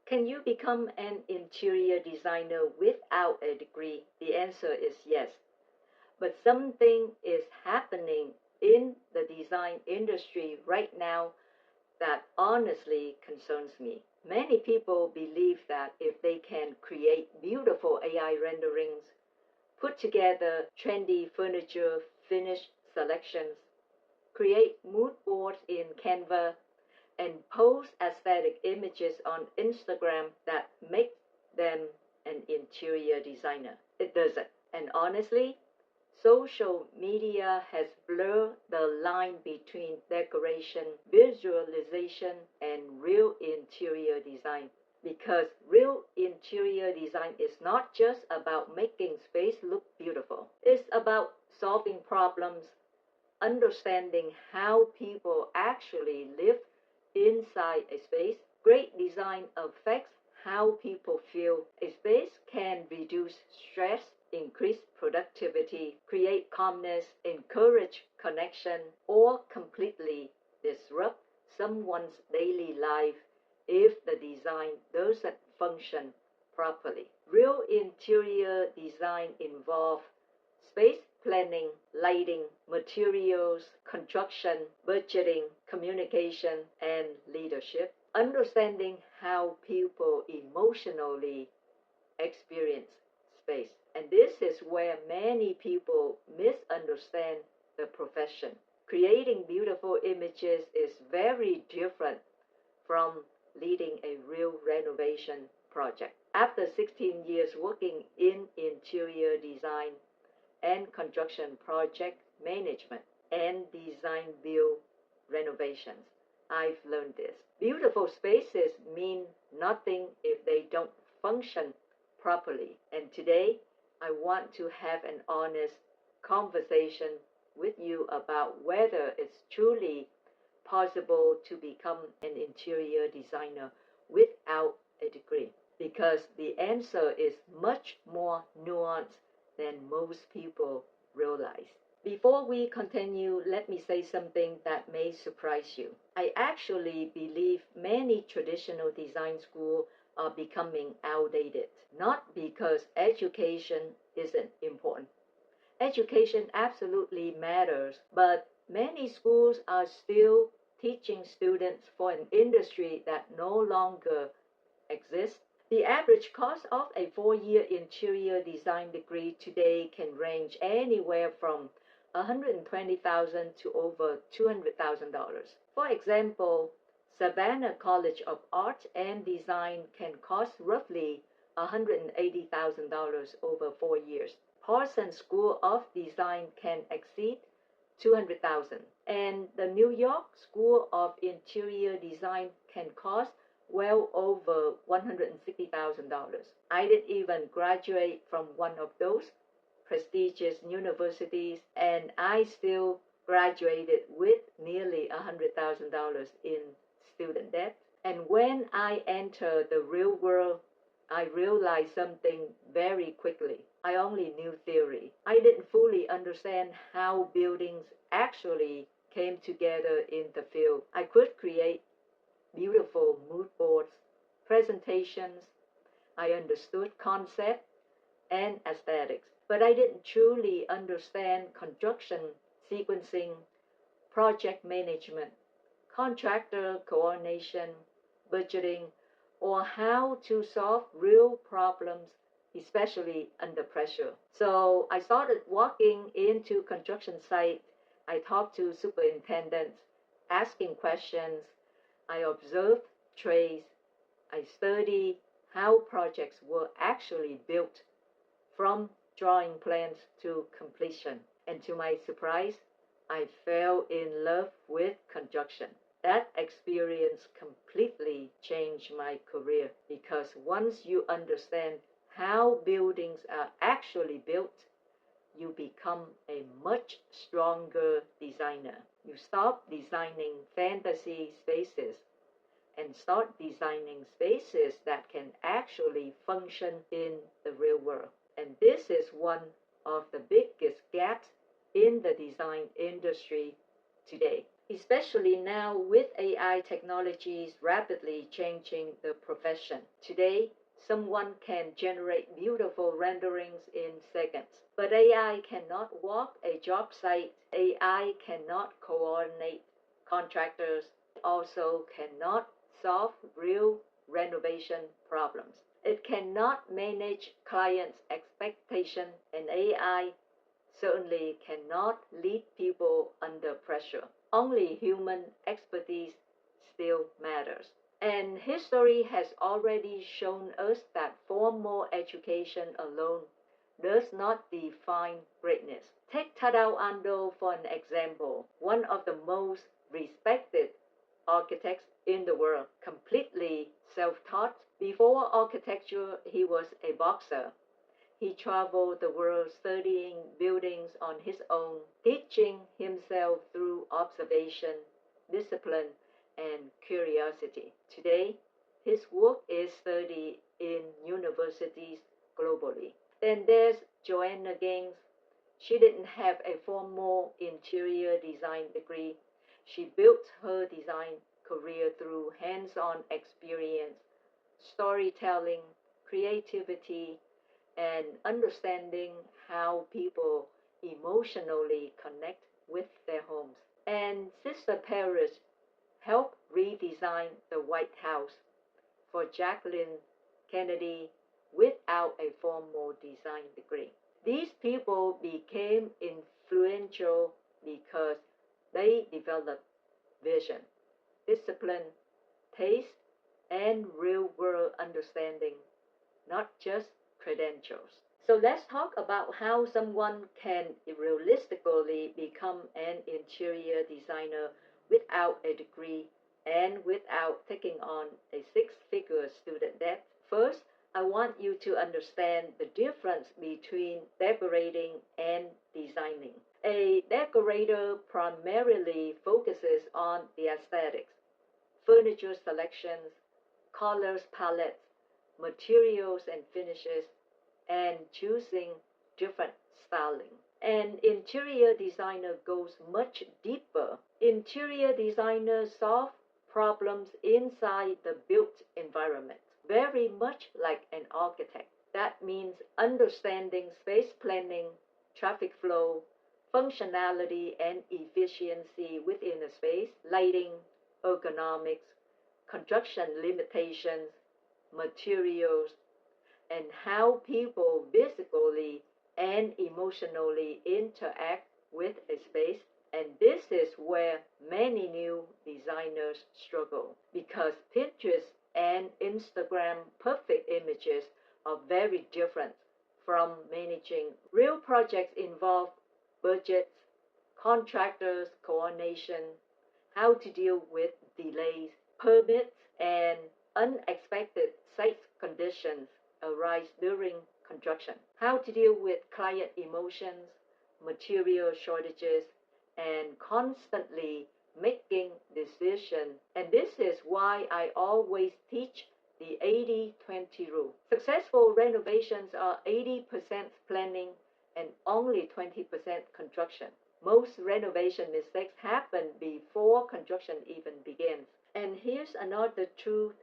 Can you become an interior designer without a degree? The answer is yes. But something is happening in the design industry right now that honestly concerns me. Many people believe that if they can create beautiful AI renderings, put together trendy furniture finish selections, create mood boards in Canva, and post aesthetic images on Instagram that make them an interior designer. It doesn't. And honestly, social media has blurred the line between decoration, visualization, and real interior design. Because real interior design is not just about making space look beautiful, it's about solving problems, understanding how people actually live inside a space. Great design affects how people feel. A space can reduce stress, increase productivity, create calmness, encourage connection, or completely disrupt someone's daily life if the design doesn't function properly. Real interior design involves space planning, lighting, materials, construction, budgeting, communication, and leadership. Understanding how people emotionally experience space. And this is where many people misunderstand the profession. Creating beautiful images is very different from leading a real renovation project. After 16 years working in interior design and construction project management and design build renovations, I've learned this. Beautiful spaces mean nothing if they don't function properly. And today, I want to have an honest conversation with you about whether it's truly possible to become an interior designer without a degree. Because the answer is much more nuanced than most people realize. Before we continue, let me say something that may surprise you. I actually believe many traditional design schools are becoming outdated, not because education isn't important. Education absolutely matters, but many schools are still teaching students for an industry that no longer exists. The average cost of a 4-year interior design degree today can range anywhere from $120,000 to over $200,000. For example, Savannah College of Art and Design can cost roughly $180,000 over 4 years. Parsons School of Design can exceed $200,000, and the New York School of Interior Design can cost well over $160,000. I didn't even graduate from one of those prestigious universities, and I still graduated with nearly $100,000 in student debt. And when I entered the real world, I realized something very quickly. I only knew theory. I didn't fully understand how buildings actually came together in the field. I could create beautiful mood boards, presentations. I understood concept and aesthetics, but I didn't truly understand construction sequencing, project management, contractor coordination, budgeting, or how to solve real problems, especially under pressure. So I started walking into construction site. I talked to superintendents, asking questions. I observed trades. I studied how projects were actually built from drawing plans to completion. And to my surprise, I fell in love with construction. That experience completely changed my career because once you understand how buildings are actually built, you become a much stronger designer. You stop designing fantasy spaces and start designing spaces that can actually function in the real world. And this is one of the biggest gaps in the design industry today. especially now with AI technologies rapidly changing the profession. Today, someone can generate beautiful renderings in seconds, but AI cannot walk a job site. AI cannot coordinate contractors, also cannot solve real renovation problems. It cannot manage clients' expectation, and AI certainly cannot lead people under pressure. Only human expertise still matters. And history has already shown us that formal education alone does not define greatness. Take Tadao Ando for an example, one of the most respected architects in the world, completely self-taught. Before architecture, he was a boxer. He traveled the world studying buildings on his own, teaching himself through observation, discipline, and curiosity. Today, his work is studied in universities globally. Then there's Joanna Gaines. She didn't have a formal interior design degree. She built her design career through hands-on experience, storytelling, creativity, and understanding how people emotionally connect with their homes. And Sister Paris helped redesign the White House for Jacqueline Kennedy without a formal design degree. These people became influential because they developed vision, discipline, taste, and real world understanding, not just credentials. So let's talk about how someone can realistically become an interior designer without a degree and without taking on a six-figure student debt. First, I want you to understand the difference between decorating and designing. A decorator primarily focuses on the aesthetics, furniture selections, colors palettes, materials and finishes, and choosing different styling. An interior designer goes much deeper. Interior designers solve problems inside the built environment, very much like an architect. That means understanding space planning, traffic flow, functionality, and efficiency within a space, lighting, ergonomics, construction limitations, materials, and how people physically and emotionally interact with a space. And this is where many new designers struggle because Pinterest and Instagram perfect images are very different from managing. Real projects involve budgets, contractors, coordination, how to deal with delays, permits, and unexpected site conditions arise during construction, how to deal with client emotions, material shortages, and constantly making decisions. And this is why I always teach the 80-20 rule. Successful renovations are 80% planning and only 20% construction. Most renovation mistakes happen before construction even begins. And here's another truth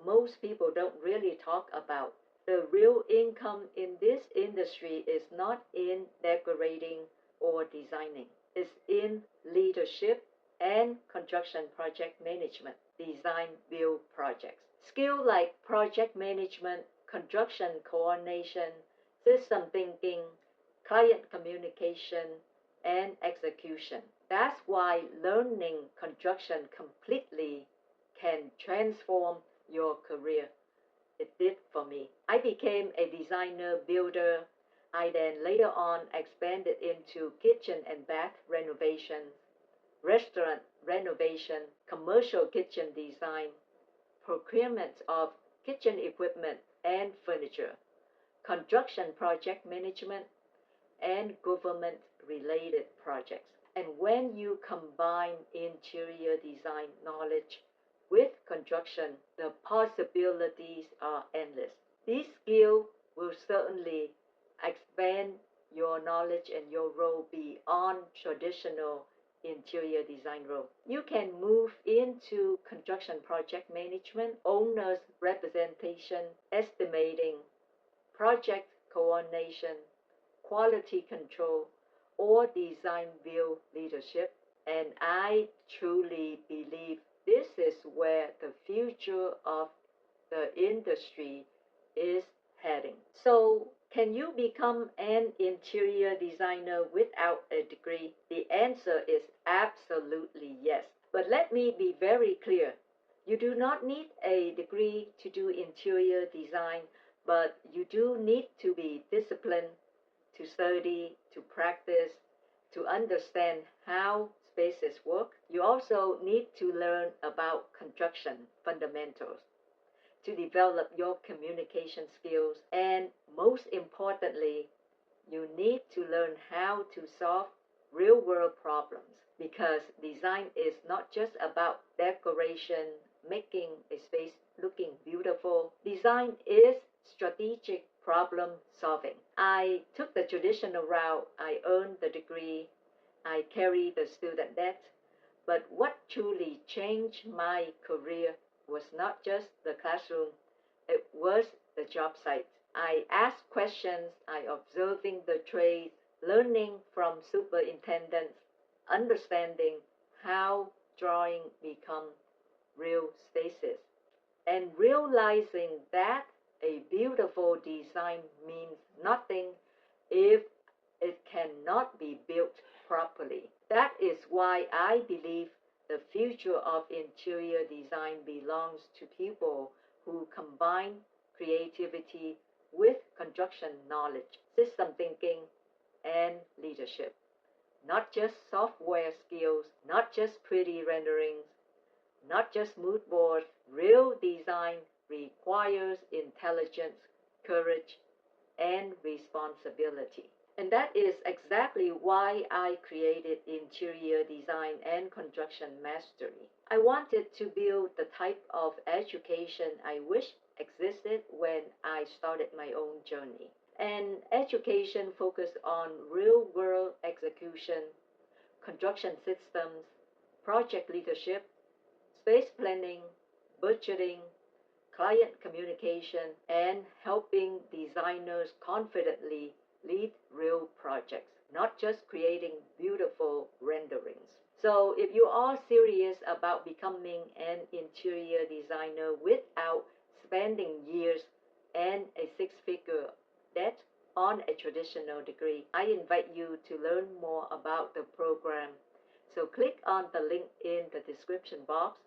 most people don't really talk about. The real income in this industry is not in decorating or designing. It's in leadership and construction project management, design build projects. Skills like project management, construction coordination, system thinking, client communication, and execution. That's why learning construction completely can transform your career. It did for me. I became a designer builder. I then later on expanded into kitchen and bath renovation, restaurant renovation, commercial kitchen design, procurement of kitchen equipment and furniture, construction project management, and government related projects. And when you combine interior design knowledge with construction, the possibilities are endless. These skills will certainly expand your knowledge and your role beyond traditional interior design role. You can move into construction project management, owner's representation, estimating, project coordination, quality control, or design build leadership. And I truly believe this is where the future of the industry is heading. So, can you become an interior designer without a degree? The answer is absolutely yes. But let me be very clear. You do not need a degree to do interior design, but you do need to be disciplined, to study, to practice, to understand how spaces work. You also need to learn about construction fundamentals, to develop your communication skills, and most importantly, you need to learn how to solve real world problems, because design is not just about decoration, making a space looking beautiful. Design is strategic problem solving. I took the traditional route. I earned the degree. I carry the student debt. But what truly changed my career was not just the classroom, it was the job site. I asked questions, I observing the trade, learning from superintendents, understanding how drawing become real spaces, and realizing that a beautiful design means nothing if it cannot be built properly. That is why I believe the future of interior design belongs to people who combine creativity with construction knowledge, system thinking, and leadership. Not just software skills, not just pretty renderings, not just mood boards. Real design requires intelligence, courage, and responsibility. And that is exactly why I created Interior Design and Construction Mastery. I wanted to build the type of education I wish existed when I started my own journey. An education focused on real world execution, construction systems, project leadership, space planning, budgeting, client communication, and helping designers confidently lead real projects, not just creating beautiful renderings. So, if you are serious about becoming an interior designer without spending years and a six-figure debt on a traditional degree, I invite you to learn more about the program. So, click on the link in the description box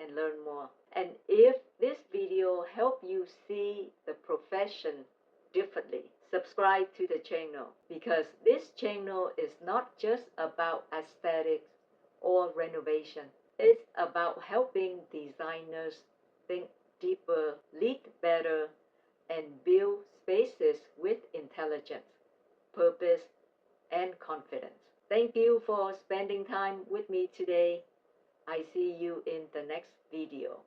and learn more. And if this video helped you see the profession differently, subscribe to the channel, because this channel is not just about aesthetics or renovation. It's about helping designers think deeper, lead better, and build spaces with intelligence, purpose, and confidence. Thank you for spending time with me today. I see you in the next video.